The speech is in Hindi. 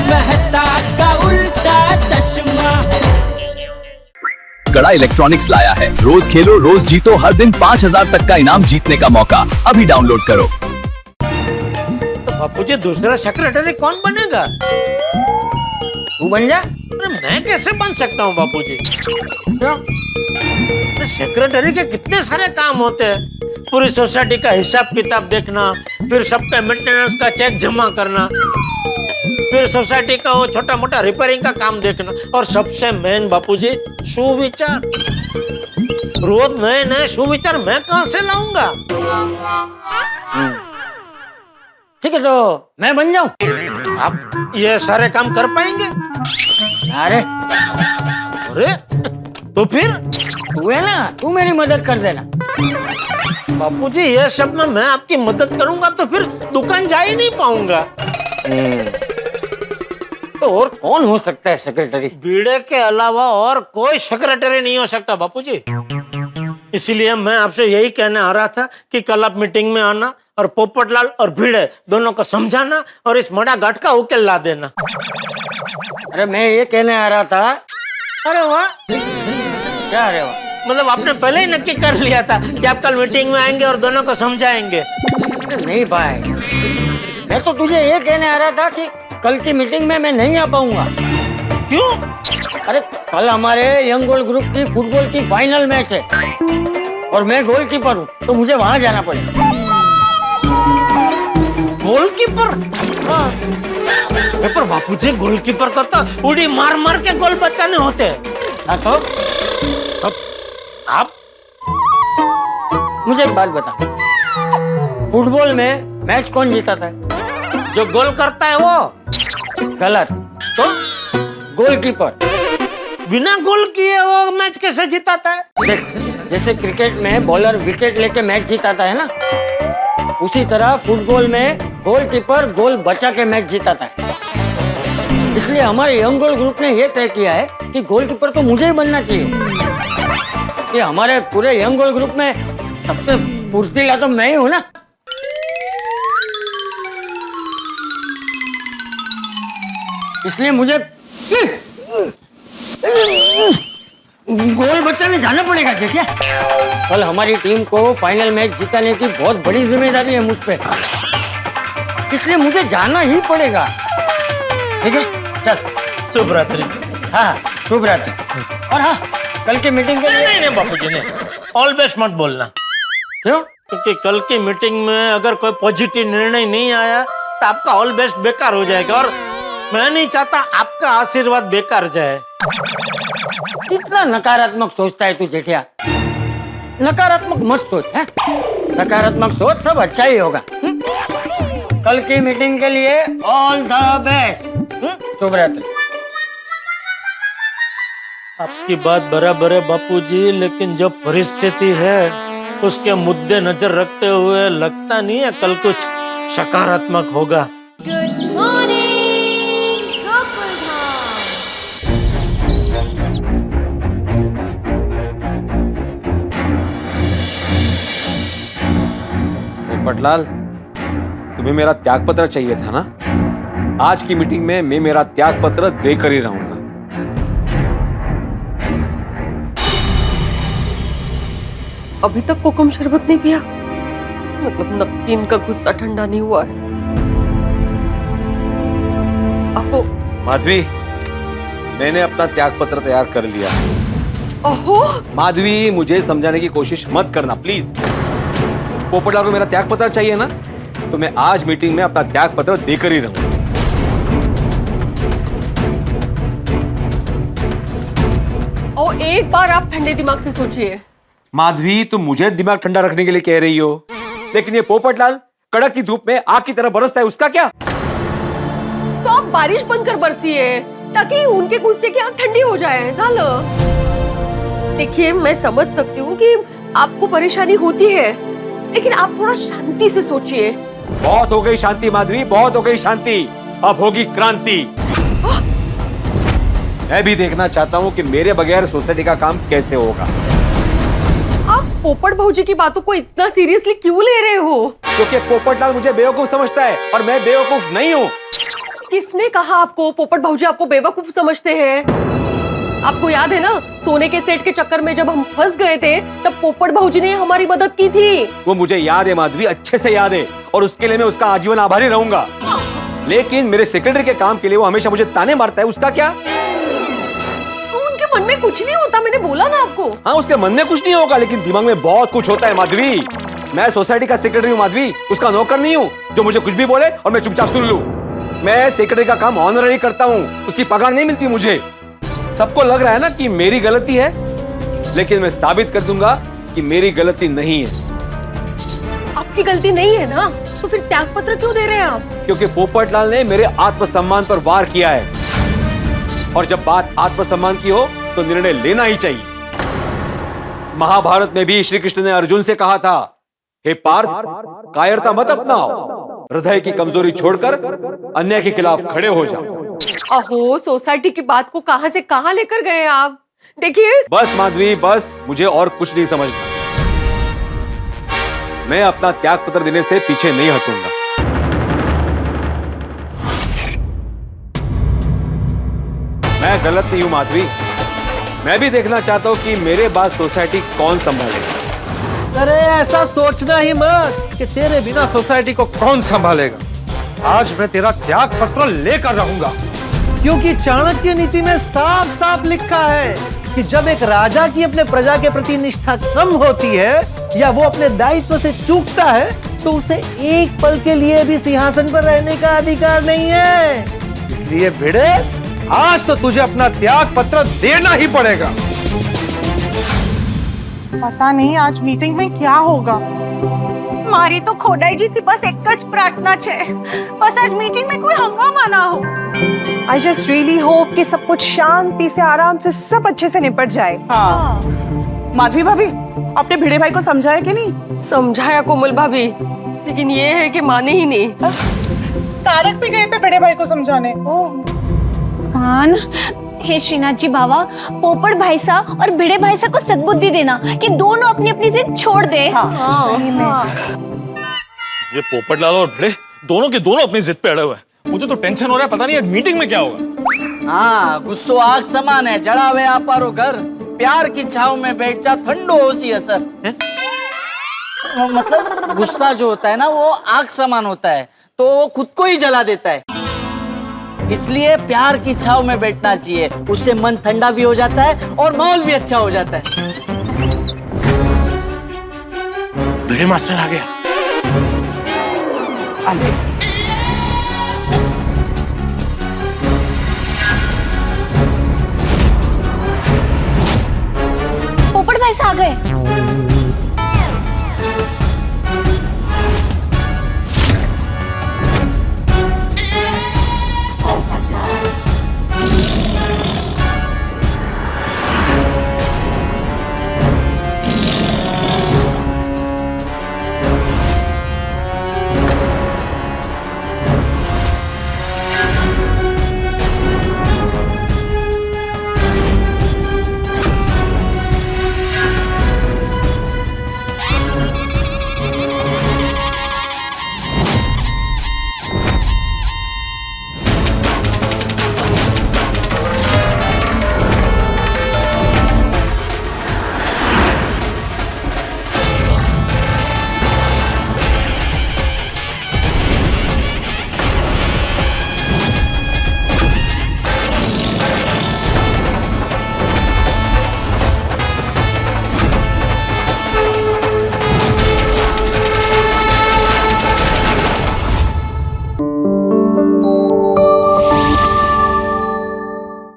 मेहता का उल्टा चश्मा। कड़ा इलेक्ट्रॉनिक्स लाया है, रोज खेलो रोज जीतो, हर दिन 5,000 तक का इनाम जीतने का मौका। अभी डाउनलोड करो। तो बापूजी दूसरा सेक्रेटरी कौन बनेगा? तू बन जा। अरे मैं कैसे बन सकता हूँ बापूजी? क्यों? सेक्रेटरी के कितने सारे काम होते हैं, पूरी सोसाइटी का हिसाब किताब देखना, फिर सबका मेंटेनेंस का चेक जमा करना, फिर सोसाइटी का वो छोटा मोटा रिपेयरिंग का काम देखना, और सबसे मेन बापूजी सुविचार। रोज नए नए सुविचार मैं कहां से लाऊंगा? ठीक है, तो मैं बन जाऊं? आप ये सारे काम कर पाएंगे? अरे अरे तो फिर तू है ना, तू मेरी मदद कर देना। बापूजी ये सब में मैं आपकी मदद करूंगा तो फिर दुकान जा ही नहीं पाऊंगा। तो और कौन हो सकता है सेक्रेटरी? बीड़े के अलावा और कोई सेक्रेटरी नहीं हो सकता बापूजी। इसलिए मैं आपसे यही कहने आ रहा था कि कल आप मीटिंग में आना और पोपटलाल और भिड़े दोनों को समझाना और इस मड़ा गांठ का उकेल ला देना। अरे मैं ये कहने आ रहा था। अरे वाह, क्या अरे वाह? मतलब आपने पहले ही नक्की कर लिया था कि आप कल मीटिंग में आएंगे और दोनों को समझाएंगे। अरे नहीं भाई, मैं तो तुझे ये कहने आ रहा था कि कल की मीटिंग में मैं नहीं आ पाऊंगा। क्यों? अरे कल हमारे यंग गोल ग्रुप की फुटबॉल की फाइनल मैच है और मैं गोलकीपर हूँ, तो मुझे वहां जाना पड़ेगा। गोलकीपर? हाँ। पर बापूजी गोलकीपर को तो उड़ी मार मार के गोल बचाने होते हैं। हाँ तो आप मुझे एक बात बता, फुटबॉल में मैच कौन जीता था? जो गोल करता है वो। गलत। तो गोलकीपर। बिना गोल किए वो मैच कैसे जिताता है? देख, जैसे क्रिकेट में बॉलर विकेट लेके मैच जीताता है ना, उसी तरह फुटबॉल में गोलकीपर गोल बचा के मैच जीताता है। इसलिए हमारे यंग गोल ग्रुप ने यह तय किया है कि गोलकीपर तो मुझे ही बनना चाहिए। कि हमारे पूरे यंग गोल ग्रुप में सबसे फुर्तीला तो मैं ही हूं ना। इसलिए मुझे गोल बचाने जाना पड़ेगा जेठिया। कल हमारी टीम को फाइनल मैच जिताने की बहुत बड़ी जिम्मेदारी है मुझ पे, इसलिए मुझे जाना ही पड़ेगा। ठीक है, चल। शुभ रात्रि। हाँ, शुभ रात्रि। और हाँ, कल की मीटिंग के लिए नहीं बापूजी ने ऑल बेस्ट मत बोलना। क्यों? क्योंकि कल की मीटिंग में अगर कोई पॉजिटिव निर्णय नहीं आया तो आपका ऑल बेस्ट बेकार हो जाएगा, और मैं नहीं चाहता आपका आशीर्वाद बेकार जाए। इतना नकारात्मक सोचता है तू जेठिया। नकारात्मक मत सोच, है? सकारात्मक सोच, सब अच्छा ही होगा। कल की मीटिंग के लिए ऑल द बेस्ट। शुभ रात्रि। आपकी बात बराबर है बापूजी, लेकिन जो परिस्थिति है उसके मुद्दे नजर रखते हुए लगता नहीं है कल कुछ सकारात्मक होगा। Good morning Gokuldham. पोपटलाल, तुम्हें मेरा त्यागपत्र चाहिए था ना? आज की मीटिंग में मैं मेरा त्यागपत्र देकर ही रहूंगा। अभी तक कोकम शरबत नहीं पिया, मतलब नमकीन का गुस्सा ठंडा नहीं हुआ है। अहो माधवी, मैंने अपना त्यागपत्र तैयार कर लिया। अहो माधवी, मुझे समझाने की कोशिश मत करना प्लीज। पोपटलाल को मेरा त्यागपत्र चाहिए ना, तो मैं आज मीटिंग में अपना त्यागपत्र देकर ही रहूंगा। और एक बार आप ठंडे दिमाग से सोचिए। माधवी, तुम मुझे दिमाग ठंडा रखने के लिए कह रही हो, लेकिन ये पोपटलाल कड़क की धूप में आग की तरह बरसता है, उसका क्या? तो आप बारिश बनकर बरसिए ताकि उनके गुस्से की आग ठंडी हो जाए। देखिए, मैं समझ सकती हूँ कि आपको परेशानी होती है, लेकिन आप थोड़ा शांति से सोचिए। बहुत हो गई शांति माधवी, बहुत हो गई शांति, अब होगी क्रांति। मैं भी देखना चाहता हूँ कि मेरे बगैर सोसाइटी का काम कैसे होगा। आप पोपट भाऊजी की बातों को इतना सीरियसली क्यों ले रहे हो? क्योंकि पोपटलाल मुझे बेवकूफ समझता है और मैं बेवकूफ नहीं हूँ। किसने कहा आपको पोपट भाऊजी आपको बेवकूफ समझते हैं? आपको याद है ना, सोने के सेट के चक्कर में जब हम फंस गए थे तब पोपट भाऊजी ने हमारी मदद की थी। वो मुझे याद है माधवी, अच्छे से याद है, और उसके लिए मैं उसका आजीवन आभारी रहूंगा। लेकिन मेरे सेक्रेटरी के काम के लिए वो हमेशा मुझे ताने मारता है, उसका क्या? तो उनके मन में कुछ नहीं होता, मैंने बोला ना आपको। हाँ, उसके मन में कुछ नहीं होगा, लेकिन दिमाग में बहुत कुछ होता है माधवी। मैं सोसाइटी का सेक्रेटरी हूँ माधवी, उसका नौकर नहीं हूँ जो मुझे कुछ भी बोले और मैं चुपचाप सुन लूं। मैं सेक्रेटरी का काम ऑनररी करता हूँ, उसकी पगार नहीं मिलती मुझे। सबको लग रहा है ना कि मेरी गलती है, लेकिन मैं साबित कर दूंगा कि मेरी गलती नहीं है। आपकी गलती नहीं है ना, तो फिर त्याग पत्र क्यों दे रहे हैं आप? क्योंकि पोपटलाल ने मेरे आत्मसम्मान पर वार किया है, और जब बात आत्मसम्मान की हो तो निर्णय लेना ही चाहिए। महाभारत में भी श्री कृष्ण ने अर्जुन से कहा था, हे पार्थ, कायरता मत अपनाओ, हृदय की कमजोरी छोड़कर अन्याय के खिलाफ खड़े हो जाओ। अहो, सोसाइटी की बात को कहां से कहां लेकर गए आप? देखिए, बस माधवी बस, मुझे और कुछ नहीं समझना। मैं अपना त्याग पत्र देने से पीछे नहीं हटूंगा। मैं गलत नहीं हूं माधवी, मैं भी देखना चाहता हूं कि मेरे बाद सोसाइटी कौन संभालेगा। अरे ऐसा सोचना ही मत कि तेरे बिना सोसाइटी को कौन संभालेगा। आज मैं तेरा त्याग पत्र लेकर रहूंगा, क्योंकि चाणक्य नीति में साफ साफ लिखा है कि जब एक राजा की अपने प्रजा के प्रति निष्ठा कम होती है या वो अपने दायित्व से चूकता है तो उसे एक पल के लिए भी सिंहासन पर रहने का अधिकार नहीं है। इसलिए भिड़े, आज तो तुझे अपना त्याग पत्र देना ही पड़ेगा। पता नहीं आज मीटिंग में क्या होगा। मारी तो खोडाई थी, बस एक ज प्रार्थना छे, बस आज मीटिंग में कोई हंगामा ना हो। I just really hope कि सब कुछ शांति से आराम से सब अच्छे से निपट जाए। हाँ। माधवी भाभी, आपने भिड़े भाई को समझाया कि नहीं? समझाया कोमल भाभी, लेकिन ये है कि माने ही नहीं। तारक भी गए थे भिड़े भाई को समझाने। मान, हे श्रीनाथ जी बाबा, पोपट भाई सा और भिड़े भाई सा को सद्बुद्धि देना कि दोनों अपनी अपनी जिद छोड़ दे। सही में। ये पोपटलाल और भिड़े दोनों के दोनों अपनी जिद पे अड़े हुए हैं। मुझे तो टेंशन हो रहा है, पता नहीं आज मीटिंग में क्या होगा। हाँ, गुस्सो आग समान है, जड़ा हुए आपारो घर, प्यार की छाव में बैठ जा, ठंडो होसी असर। मतलब गुस्सा जो होता है ना, वो आग समान होता है, तो वो खुद को ही जला देता है। इसलिए प्यार की छाव में बैठना चाहिए, उससे मन ठंडा भी हो जाता है और माहौल भी अच्छा हो जाता है। भिड़े मास्टर आ गया।